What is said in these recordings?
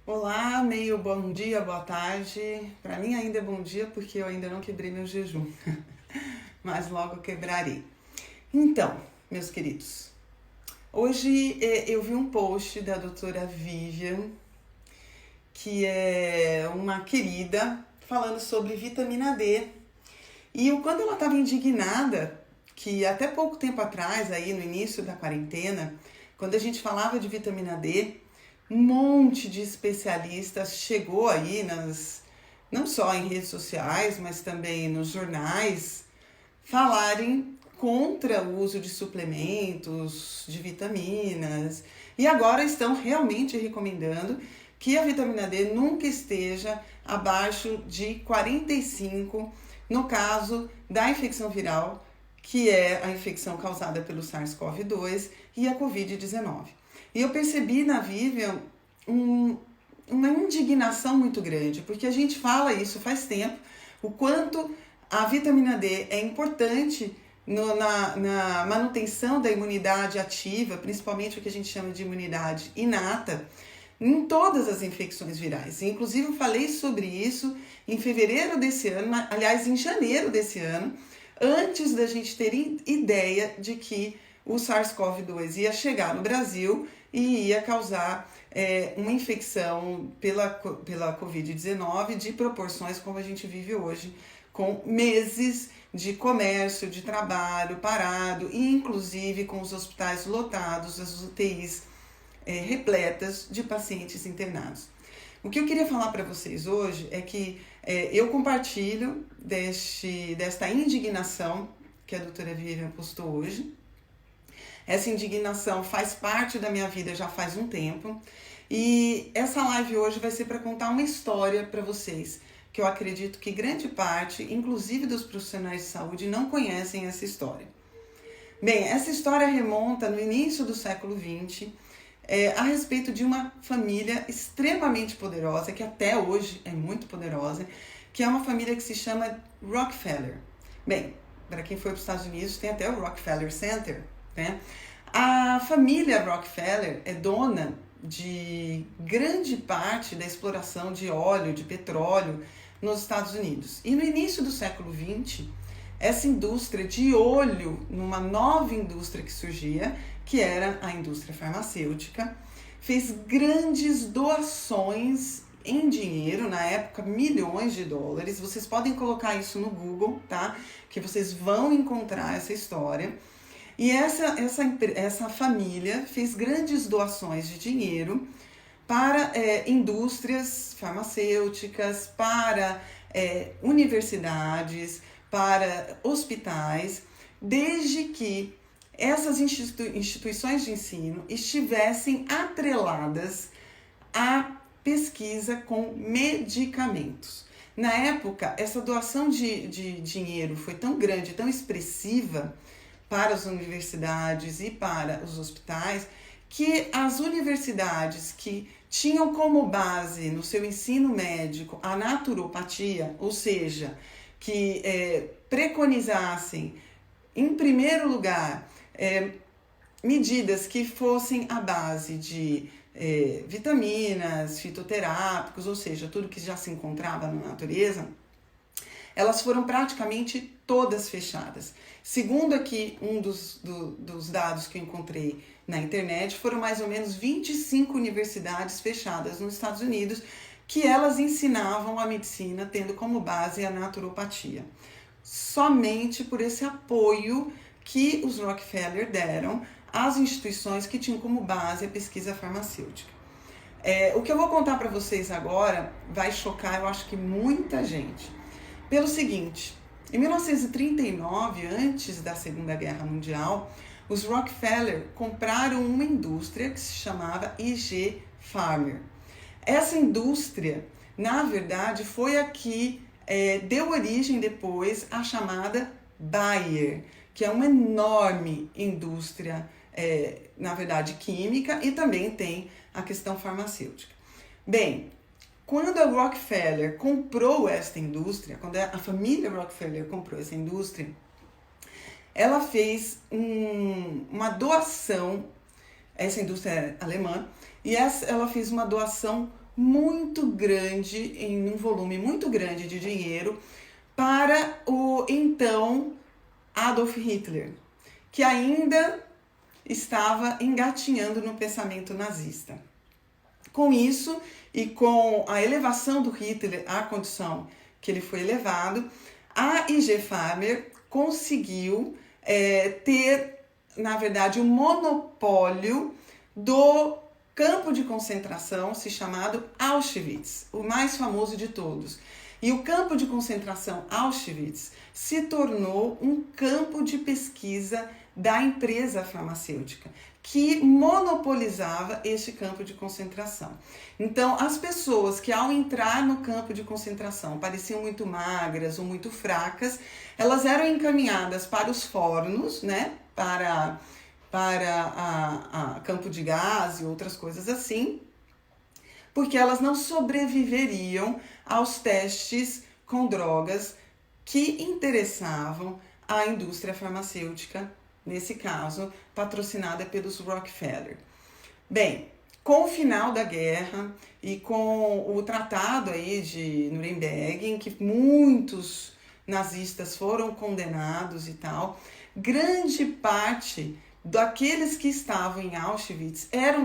Olá, meio bom dia, boa tarde. Para mim ainda é bom dia porque eu ainda não quebrei meu jejum, mas logo quebrarei. Então, meus queridos, hoje eu vi um post da doutora Vivian, que é uma querida, falando sobre vitamina D. E quando ela estava indignada, que até pouco tempo atrás, aí no início da quarentena, quando a gente falava de vitamina D, um monte de especialistas chegou aí não só em redes sociais, mas também nos jornais, falarem contra o uso de suplementos, de vitaminas, e agora estão realmente recomendando que a vitamina D nunca esteja abaixo de 45 no caso da infecção viral, que é a infecção causada pelo SARS-CoV-2 e a Covid-19. E eu percebi na Vivian uma indignação muito grande, porque a gente fala isso faz tempo, o quanto a vitamina D é importante na manutenção da imunidade ativa, principalmente o que a gente chama de imunidade inata, em todas as infecções virais. Inclusive, eu falei sobre isso em fevereiro desse ano, aliás, em janeiro desse ano, antes da gente ter ideia de que o SARS-CoV-2 ia chegar no Brasil e ia causar uma infecção pela Covid-19 de proporções como a gente vive hoje, com meses de comércio, de trabalho parado e inclusive com os hospitais lotados, as UTIs repletas de pacientes internados. O que eu queria falar para vocês hoje é que eu compartilho desta indignação que a doutora Vivian postou hoje. Essa indignação faz parte da minha vida já faz um tempo. E essa live hoje vai ser para contar uma história para vocês, que eu acredito que grande parte, inclusive dos profissionais de saúde, não conhecem essa história. Bem, essa história remonta no início do século XX, a respeito de uma família extremamente poderosa, que até hoje é muito poderosa, que é uma família que se chama Rockefeller. Bem, para quem foi para os Estados Unidos, tem até o Rockefeller Center, né? A família Rockefeller é dona de grande parte da exploração de óleo, de petróleo nos Estados Unidos. E no início do século XX, essa indústria de olho numa nova indústria que surgia, que era a indústria farmacêutica, fez grandes doações em dinheiro, na época milhões de dólares. Vocês podem colocar isso no Google, tá? Que vocês vão encontrar essa história. E essa família fez grandes doações de dinheiro para indústrias farmacêuticas, para universidades, para hospitais, desde que essas instituições de ensino estivessem atreladas à pesquisa com medicamentos. Na época, essa doação de dinheiro foi tão grande, tão expressiva para as universidades e para os hospitais, que as universidades que tinham como base no seu ensino médico a naturopatia, ou seja, que preconizassem, em primeiro lugar, medidas que fossem à base de vitaminas, fitoterápicos, ou seja, tudo que já se encontrava na natureza, elas foram praticamente todas fechadas. Segundo aqui um dos dados que eu encontrei na internet, foram mais ou menos 25 universidades fechadas nos Estados Unidos, que elas ensinavam a medicina tendo como base a naturopatia. Somente por esse apoio que os Rockefeller deram às instituições que tinham como base a pesquisa farmacêutica. O que eu vou contar para vocês agora vai chocar, eu acho que muita gente. Pelo seguinte, em 1939, antes da Segunda Guerra Mundial, os Rockefeller compraram uma indústria que se chamava IG Farmer. Essa indústria, na verdade, foi a que deu origem depois à chamada Bayer, que é uma enorme indústria, na verdade, química, e também tem a questão farmacêutica. Bem, quando a Rockefeller comprou esta indústria, quando a família Rockefeller comprou essa indústria, ela fez uma doação, essa indústria alemã, e ela fez uma doação muito grande, em um volume muito grande de dinheiro, para o então Adolf Hitler, que ainda estava engatinhando no pensamento nazista. Com isso, e com a elevação do Hitler à condição que ele foi elevado, a IG Farben conseguiu ter, na verdade, um monopólio do campo de concentração, se chamado Auschwitz, o mais famoso de todos. E o campo de concentração Auschwitz se tornou um campo de pesquisa da empresa farmacêutica, que monopolizava este campo de concentração. Então, as pessoas que ao entrar no campo de concentração pareciam muito magras ou muito fracas, elas eram encaminhadas para os fornos, né, para campo de gás e outras coisas assim, porque elas não sobreviveriam aos testes com drogas que interessavam a indústria farmacêutica, nesse caso, patrocinada pelos Rockefeller. Bem, com o final da guerra e com o tratado aí de Nuremberg, em que muitos nazistas foram condenados e tal, grande parte daqueles que estavam em Auschwitz eram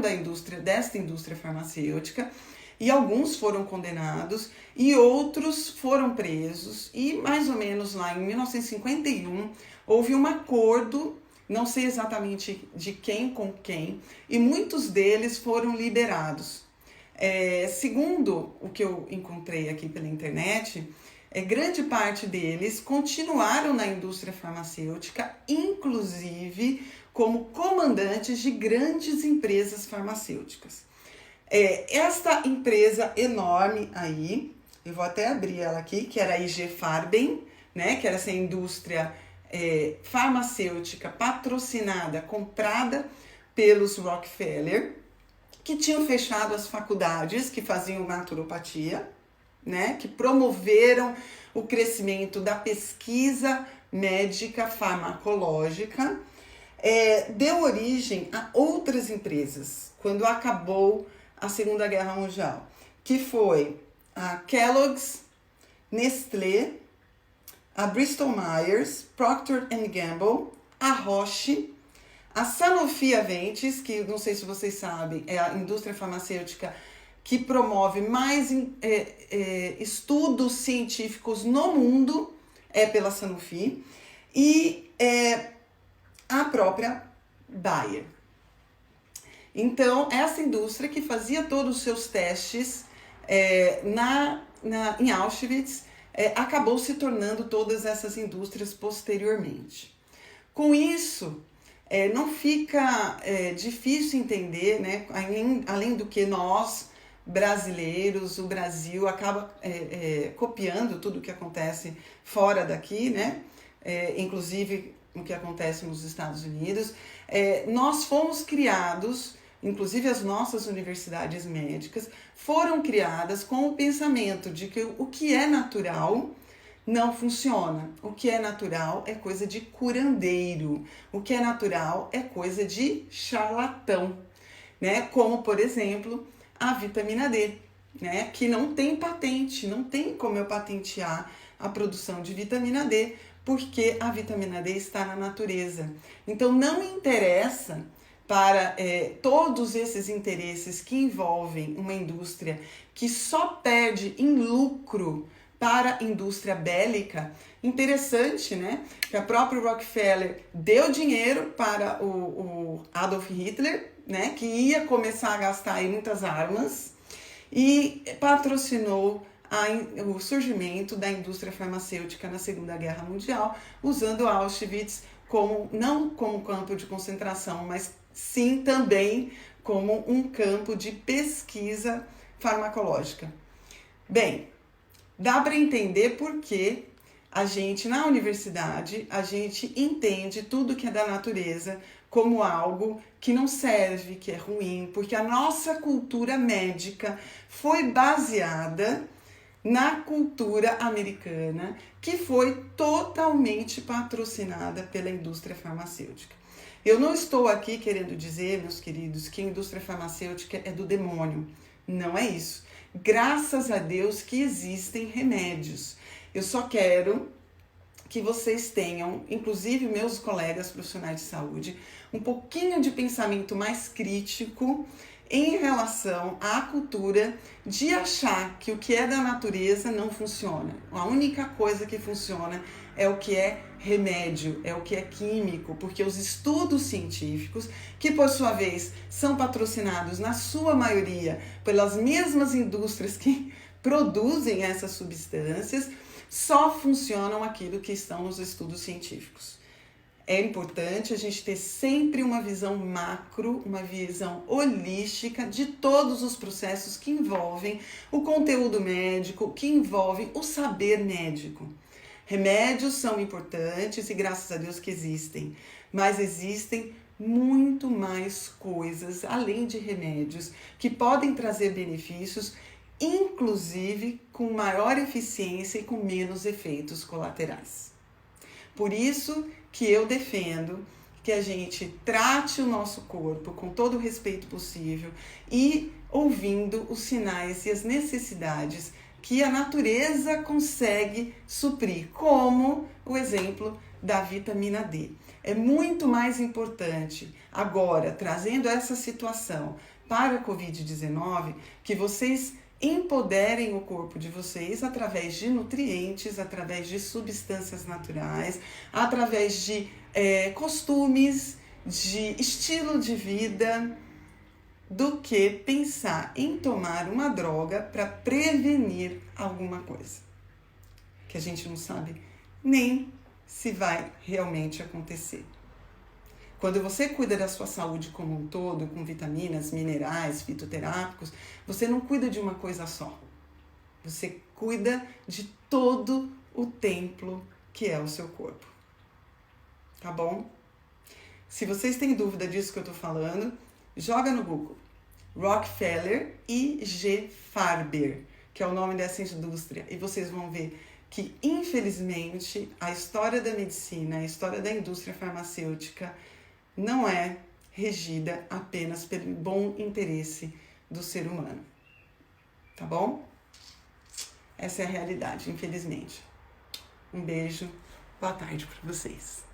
desta indústria farmacêutica, e alguns foram condenados e outros foram presos, e mais ou menos lá em 1951 houve um acordo, não sei exatamente de quem com quem, e muitos deles foram liberados. Segundo o que eu encontrei aqui pela internet, grande parte deles continuaram na indústria farmacêutica, inclusive como comandantes de grandes empresas farmacêuticas. Esta empresa enorme aí, eu vou até abrir ela aqui, que era a IG Farben, né, que era essa indústria farmacêutica patrocinada, comprada pelos Rockefeller, que tinham fechado as faculdades que faziam naturopatia, né, que promoveram o crescimento da pesquisa médica farmacológica, deu origem a outras empresas quando acabou a Segunda Guerra Mundial, que foi a Kellogg's, Nestlé, a Bristol Myers, Procter & Gamble, a Roche, a Sanofi Aventis, que não sei se vocês sabem, é a indústria farmacêutica que promove mais estudos científicos no mundo, pela Sanofi, e a própria Bayer. Então, essa indústria que fazia todos os seus testes em Auschwitz, acabou se tornando todas essas indústrias posteriormente. Com isso, não fica difícil entender, né, além do que nós, brasileiros, o Brasil acaba copiando tudo o que acontece fora daqui, né, inclusive o que acontece nos Estados Unidos. Nós fomos criados, inclusive as nossas universidades médicas, foram criadas com o pensamento de que o que é natural não funciona. O que é natural é coisa de curandeiro. O que é natural é coisa de charlatão, né? Como, por exemplo, a vitamina D, né? Que não tem patente, não tem como eu patentear a produção de vitamina D, porque a vitamina D está na natureza. Então, não interessa para todos esses interesses que envolvem uma indústria que só perde em lucro para a indústria bélica. Interessante, né? Que a própria Rockefeller deu dinheiro para o Adolf Hitler, né? Que ia começar a gastar aí muitas armas, e patrocinou o surgimento da indústria farmacêutica na Segunda Guerra Mundial, usando Auschwitz não como campo de concentração, mas sim também como um campo de pesquisa farmacológica. Bem, dá para entender por que a gente, na universidade, a gente entende tudo que é da natureza como algo que não serve, que é ruim, porque a nossa cultura médica foi baseada na cultura americana, que foi totalmente patrocinada pela indústria farmacêutica. Eu não estou aqui querendo dizer, meus queridos, que a indústria farmacêutica é do demônio. Não é isso. Graças a Deus que existem remédios. Eu só quero que vocês tenham, inclusive meus colegas profissionais de saúde, um pouquinho de pensamento mais crítico em relação à cultura de achar que o que é da natureza não funciona. A única coisa que funciona é o que é remédio, é o que é químico, porque os estudos científicos, que por sua vez são patrocinados na sua maioria pelas mesmas indústrias que produzem essas substâncias, só funcionam aquilo que estão nos estudos científicos. É importante a gente ter sempre uma visão macro, uma visão holística de todos os processos que envolvem o conteúdo médico, que envolvem o saber médico. Remédios são importantes e graças a Deus que existem, mas existem muito mais coisas além de remédios que podem trazer benefícios, inclusive com maior eficiência e com menos efeitos colaterais. Por isso que eu defendo que a gente trate o nosso corpo com todo o respeito possível e ouvindo os sinais e as necessidades que a natureza consegue suprir, como o exemplo da vitamina D. É muito mais importante agora, trazendo essa situação para a Covid-19, que vocês empoderem o corpo de vocês através de nutrientes, através de substâncias naturais, através de costumes, de estilo de vida, do que pensar em tomar uma droga para prevenir alguma coisa que a gente não sabe nem se vai realmente acontecer. Quando você cuida da sua saúde como um todo, com vitaminas, minerais, fitoterápicos, você não cuida de uma coisa só. Você cuida de todo o templo que é o seu corpo. Tá bom? Se vocês têm dúvida disso que eu tô falando, joga no Google. Rockefeller e G. Farber, que é o nome dessa indústria. E vocês vão ver que, infelizmente, a história da medicina, a história da indústria farmacêutica não é regida apenas pelo bom interesse do ser humano. Tá bom? Essa é a realidade, infelizmente. Um beijo, boa tarde para vocês.